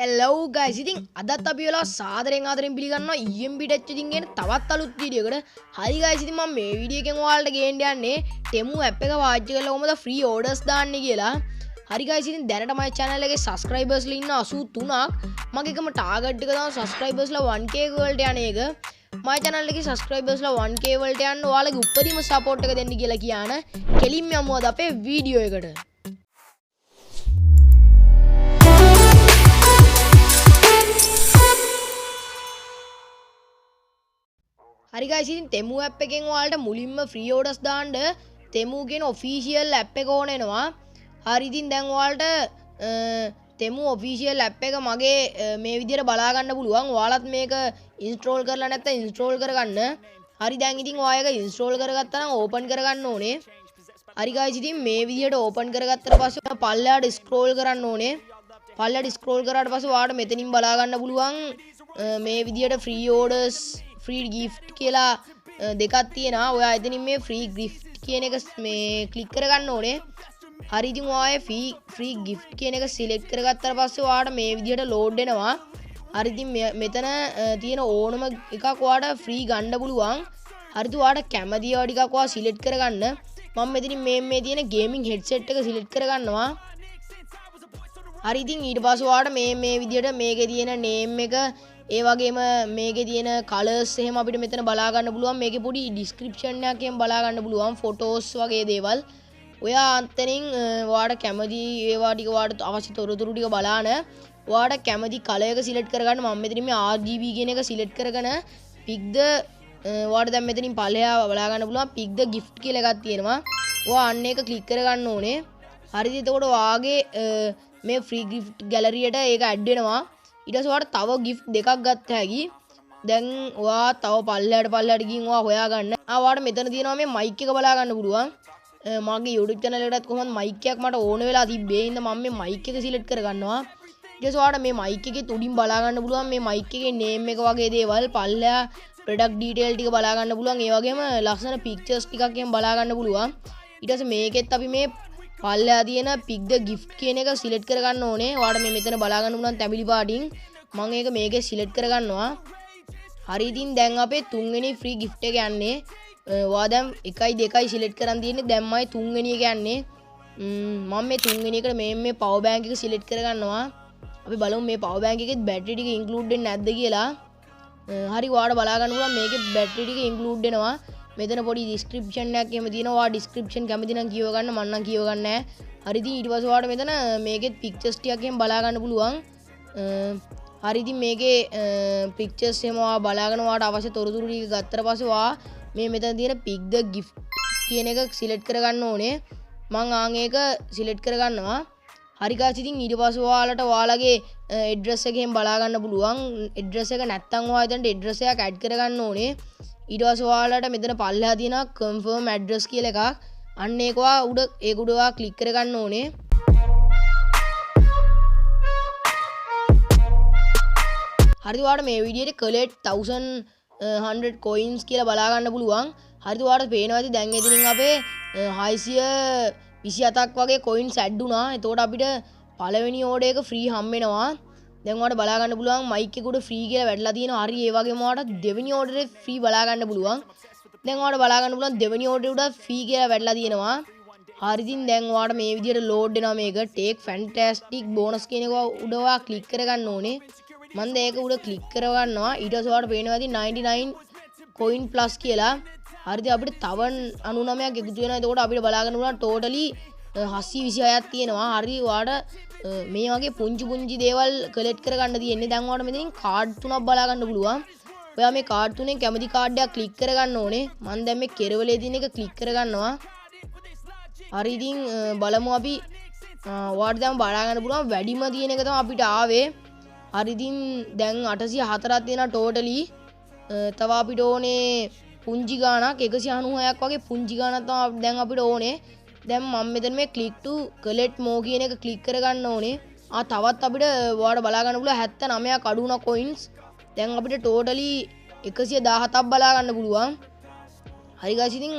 Hello guys, ඉතින් අදත් අපි ඔයාලා සාදරයෙන් ආදරෙන් පිළිගන්නවා EMB Touch එකකින් ගෙන තවත් අලුත් වීඩියෝ එකකට. හරි guys, ඉතින් මම මේ වීඩියෝ එකෙන් ඔයාලට ගේන්න යන්නේ Temu app එක වාච් කරලා කොහොමද free orders දාන්නේ කියලා. හරි guys, ඉතින් දැනට මගේ channel එකේ subscribers ලා ඉන්න 83ක්. මගේ එකම target එක තමයි subscribers ලා 1k වලට යන එක. මගේ channel එකේ subscribers ලා 1k වලට යන්න ඔයාලගේ උපරිම support එක දෙන්න කියලා කියන කෙලින්ම යමු අද අපේ වීඩියෝ එකට. හරි guys, ඉතින් Temu app එකෙන් ඔයාලට මුලින්ම free orders දාන්න Temu කියන official app එක ඕන වෙනවා. හරි, ඉතින් දැන් ඔයාලට Temu official app එක මගේ මේ විදිහට බලා ගන්න පුළුවන්. ඔයාලත් මේක install කරලා නැත්නම් install කරගන්න. හරි, දැන් ඉතින් ඔයා එක install කරගත්තා නම් open කරගන්න ඕනේ. හරි guys, ඉතින් මේ විදිහට open කරගත්තට පස්සේ පල්ලෙහාට scroll කරන්න ඕනේ. පල්ලෙහාට scroll කරාට පස්සේ ඔයාලට මෙතනින් බලා ගන්න පුළුවන් මේ විදිහට free orders free gift කියලා දෙකක් තියෙනවා. ඔයා එතනින් මේ free gift කියන එක මේ ක්ලික් කරගන්න ඕනේ. හරි, ඉතින් ඔයා free gift කියන එක select කරගත්තාට පස්සේ ඔයාට මේ විදිහට load වෙනවා. හරි, ඉතින් මෙතන තියෙන ඕනම එකක් ඔයාට free ගන්න පුළුවන්. හරි, ඉතින් ඔයාට කැමති ඒවා ටිකක් ඔයා select කරගන්න. මම මෙතනින් මේ තියෙන gaming headset එක select කරගන්නවා. හරි, ඉතින් ඊට පස්සේ ඔයාට මේ විදිහට මේකේ තියෙන name එක ඒ වගේම මේකේ තියෙන කලර්ස් එහෙම අපිට මෙතන බලා ගන්න පුළුවන්. මේකේ පොඩි ඩිස්ක්‍රිප්ෂන් එකක් එහෙම බලා ගන්න පුළුවන්. ෆොටෝස් වගේ දේවල්. ඔයා අන්තරින් ඔයාට කැමති ඒවා ටික ඔයාට අවශ්‍ය තොරතුරු ටික බලාන ඔයාට කැමති කලර් එක සිලෙක්ට් කරගන්න. මම මෙතනින් මේ RGB කියන එක සිලෙක්ට් කරගෙන pick the ඔයාට දැන් මෙතනින් පල්ලෙහා බලා ගන්න පුළුවන් pick the gift කියලා එකක් තියෙනවා. ඔයා අන්න එක ක්ලික් කරගන්න ඕනේ. හරිද? එතකොට ඔයාගේ මේ free gift gallery එකට ඒක ඇඩ් වෙනවා. ඊට පස්සේ ඔයාලට තව gift දෙකක් ගත්ත හැකි. දැන් ඔයා තව පල්ලෙහාට ගිහින් ඔයා හොයාගන්න. ඔයාලට මෙතන තියෙනවා මේ mic එක බලා ගන්න පුළුවන්. මගේ YouTube channel එකටත් කොහොමද mic එකක් මට ඕන වෙලා තිබ්බේ. ඉතින් මම මේ mic එක select කරගන්නවා. ඊට පස්සේ ඔයාලට මේ mic එකේ උඩින් බලා ගන්න පුළුවන් මේ mic එකේ name එක වගේ දේවල් පල්ලෙහා product detail ටික බලා ගන්න පුළුවන්. ඒ වගේම ලස්සන pictures ටිකක් එහෙම බලා ගන්න පුළුවන්. ඊට පස්සේ මේකෙත් අපි මේ පල්ලෙහා තියෙන pick the gift කියන එක select කරගන්න ඕනේ. ඔයාලට මේ මෙතන බලා ගන්න පුළුවන් තැඹිලි පාටින්. මම ඒක මේකේ select කරගන්නවා. හරි, ඉතින් දැන් අපේ තුන්වෙනි free gift එක යන්නේ. ඔයා දැන් 1යි 2යි select කරන් තියෙන්නේ. දැන්මයි තුන්වෙනි එක යන්නේ. මම මේ තුන්වෙනි එකට මේ power bank එක select කරගන්නවා. අපි බලමු මේ power bank එකේ battery ටික include වෙන්නේ නැද්ද කියලා. හරි, ඔයාලට බලා ගන්න පුළුවන් මේකේ battery ටික include වෙනවා. මෙතන පොඩි description එකක් එහෙම තියෙනවා. ඔයා description කැමති නම් කියව ගන්න. මම නම් කියව ගන්න නැහැ. හරි, ඉතින් ඊට පස්සේ ඔයාලට මෙතන මේකෙත් pictures ටිකක් එහෙම බලා ගන්න පුළුවන්. හරි, ඉතින් මේකේ pictures එහෙම ඔයා බලාගෙන ඔයාට අවශ්‍ය තොරතුරු ටික ගත්තට පස්සේ ඔයා මේ මෙතන තියෙන pick the gift කියන එක select කරගන්න ඕනේ. මම ආන් ඒක select කරගන්නවා. හරි guys, ඉතින් ඊට පස්සේ ඔයාලට ඔයාලගේ address එක එහෙම බලා ගන්න පුළුවන්. address එක නැත්තම් ඔයා එතනට address එකක් add කරගන්න ඕනේ. ඊට පස්සේ ඔයාලට මෙතන පල්ලෙහා තියෙනවා confirm address කියලා එකක්. අන්න ඒක ඔයා ඒක උඩ ඔයා click කරගන්න ඕනේ. හරි, ඔයාලට මේ විදිහට collect 1100 coins කියලා බලා ගන්න පුළුවන්. හරිද? ඔයාලට පේනවා ඇති දැන් එතනින් අපේ 627ක් වගේ coins add වුණා. එතකොට අපිට පළවෙනි order එක free හම් වෙනවා. දැන් ඔයාලට බලා ගන්න පුළුවන් mic එක උඩ free කියලා වැටලා තියෙනවා. හරි, ඒ වගේම ඔයාලට දෙවෙනි order එක free බලා ගන්න පුළුවන්. දැන් ඔයාලට බලා ගන්න පුළුවන් දෙවෙනි order උඩ free කියලා වැටලා තියෙනවා. හරි, ඉතින් දැන් ඔයාලට මේ විදිහට load වෙනවා මේක. take fantastic bonus කියන එක උඩ ඔයා click කරගන්න ඕනේ. මම දැන් ඒක උඩ click කරගන්නවා. ඊට පස්සේ ඔයාලට පේනවා ඉතින් 99 coin plus කියලා. හරිද? අපිට තව 99ක් එකතු වෙනවා. එතකොට අපිට බලා ගන්න පුළුවන් totally 726ක් තියෙනවා. හරි, ඔයාලට මේ වගේ පුංචි දේවල් collect කරගන්න තියෙන්නේ. දැන් ඔයාලට මෙතනින් card 3ක් බලා ගන්න පුළුවන්. ඔයා මේ card 3ෙන් කැමති card එකක් click කරගන්න ඕනේ. මම දැන් මේ කෙරවලේ තියෙන එක click කරගන්නවා. හරි, ඉතින් බලමු අපි ඔයාලට දැන් බලා ගන්න පුළුවන් වැඩිම තියෙන එක තමයි අපිට ආවේ. හරි, ඉතින් දැන් 804ක් තියෙනවා totally. තව අපිට ඕනේ පුංචි ගාණක් 196ක් වගේ පුංචි ගාණක් තමයි දැන් අපිට ඕනේ. දැන් මම මෙතන මේ click to collect more කියන එක click කරගන්න ඕනේ. තවත් අපිට ඔයාලට බලා ගන්න පුළුවන් 79ක් අඩු වුණා coins. දැන් අපිට totally 117ක් බලා ගන්න පුළුවන්. හරි guys, ඉතින්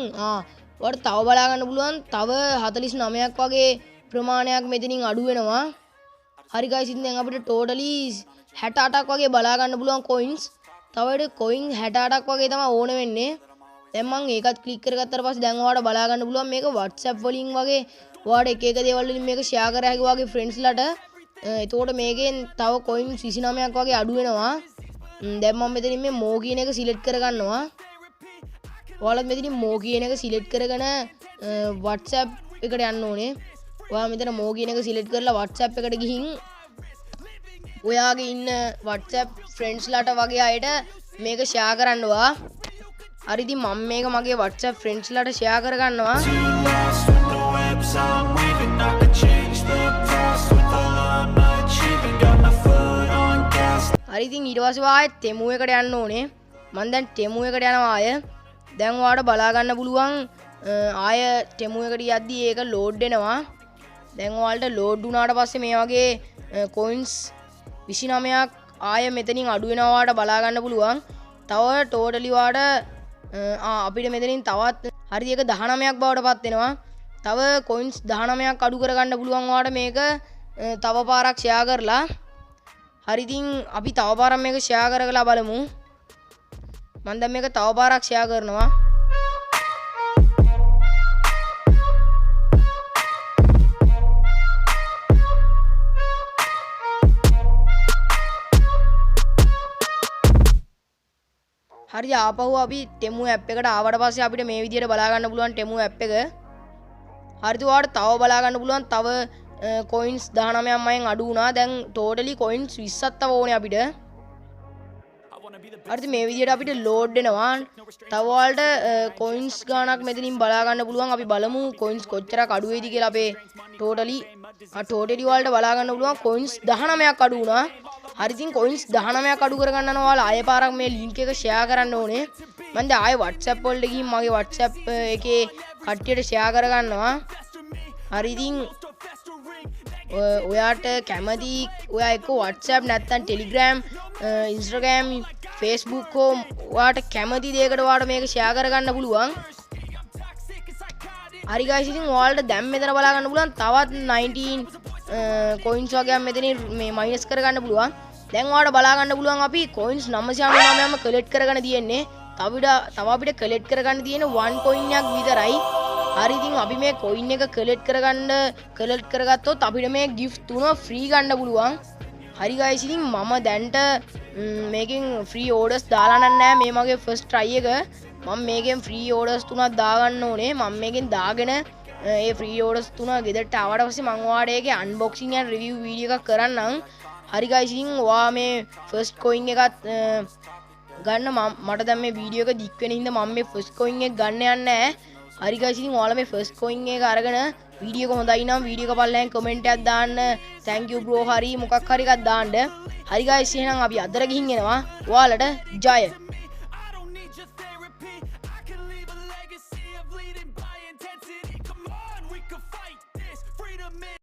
ඔයාලට තව බලා ගන්න පුළුවන් තව 49ක් වගේ ප්‍රමාණයක් මෙතනින් අඩු වෙනවා. හරි guys ඉතින් දැන් අපිට totally 68ක් වගේ බලා ගන්න පුළුවන් coins. තව coin 68ක් වගේ තමයි ඕන වෙන්නේ. දැන් මම ඒකත් ක්ලික් කරගත්තාට පස්සේ දැන් ඔයාලට බලා ගන්න පුළුවන් මේක WhatsApp වලින් වගේ ඔයාලට එක එක දේවල් වලින් මේක share කර හැකි වගේ friends ලට. එතකොට මේකෙන් තව coins 29ක් වගේ අඩු වෙනවා. දැන් මම මෙතනින් මේ mo කියන එක select කරගන්නවා. ඔයාලත් මෙතනින් mo කියන එක select කරගෙන WhatsApp එකට යන්න ඕනේ. ඔයා මෙතන mo කියන එක select කරලා WhatsApp එකට ගිහින් ඔයාගේ ඉන්න WhatsApp friends ලට වගේ අයට මේක share කරන්නවා. හරි ඉතින් මම මේක මගේ WhatsApp friends ලට share කරගන්නවා. හරි ඉතින් ඊට පස්සේ ආයෙත් temu එකට යන්න ඕනේ. මම දැන් temu එකට යනවා ආය. දැන් ඔයාලට බලා ගන්න පුළුවන් ආය temu එකට යද්දි ඒක load වෙනවා. දැන් ඔයාලට load වුණාට පස්සේ මේ වගේ coins 29ක් ආය මෙතනින් අඩු වෙනවා ඔයාලට බලා ගන්න පුළුවන්. තව totally ඔයාලට අපිට මෙතනින් තවත් හරි ඒක 19ක් බවට පත් වෙනවා. තව coins 19ක් අඩු කරගන්න පුළුවන් ඔයාලට මේක තව පාරක් share කරලා. හරි ඉතින් අපි තව පාරක් මේක share කරලා බලමු. මම දැන් මේක තව පාරක් share කරනවා. හරි ආපහු අපි temu app එකට ආවට පස්සේ අපිට මේ විදිහට බලා ගන්න පුළුවන් temu app එක. හරිද ඔයාලට තව බලා ගන්න පුළුවන් තව coins 19ක් මයෙන් අඩු වුණා. දැන් totally coins 20ක් තව ඕනේ අපිට. හරිද මේ විදිහට අපිට load වෙනවා. තව ඔයාලට coins ගාණක් මෙතනින් බලා ගන්න පුළුවන්. අපි බලමු coins කොච්චරක් අඩු වෙයිද කියලා අපේ totally ඔයාලට බලා ගන්න පුළුවන් coins 19ක් අඩු වුණා. හරි ඉතින් coins 19ක් අඩු කරගන්න නම් ඔයාලා ආයෙ පාරක් මේ link එක share කරන්න ඕනේ. මම දැන් ආයෙ WhatsApp වලට ගිහින් මගේ WhatsApp එකේ කට්ටියට share කරගන්නවා. හරි ඉතින් ඔයාට කැමති ඔයා එක්ක WhatsApp නැත්නම් Telegram Instagram Facebook හෝ ඔයාට කැමති දෙයකට ඔයාට මේක share කරගන්න පුළුවන්. හරි guys ඉතින් ඔයාලට දැන් මෙතන බලා ගන්න පුළුවන් තවත් 19 coins වගේක් මෙතනින් මේ minus කරගන්න පුළුවන්. දැන් ඔයාලට බලා ගන්න පුළුවන් අපි coins 999ම collect කරගෙන තියෙන්නේ. තව අපිට collect කරගන්න තියෙන 1 coin එකක් විතරයි. හරි ඉතින් අපි මේ coin එක collect කරගත්තොත් අපිට මේ gift 3 free ගන්න පුළුවන්. හරි guys ඉතින් මම දැන්ට මේකෙන් free orders දාලා නැහැ මේ මගේ first try එක. මම මේකෙන් free orders 3ක් දාගන්න ඕනේ. මම මේකෙන් දාගෙන ඒ free orders 3 ගෙදරට ආවට පස්සේ මම ඔයාලට ඒකේ unboxing and review video එකක් කරන්නම්. හරි guys ඉතින් ඔයා මේ first coin එකත් ගන්න මට දැන් මේ වීඩියෝ එක දික් වෙන හින්දා මම මේ first coin එක ගන්න යන්නේ නැහැ. හරි guys ඉතින් ඔයාලා මේ first coin එක අරගෙන වීඩියෝ එක හොඳයි නම් වීඩියෝ එක පල්ලෙන් කමෙන්ට් එකක් දාන්න. thank you bro හරි මොකක් හරි එකක් දාන්න. හරි guys එහෙනම් අපි අදට ගිහින් එනවා. ඔයාලට ජය.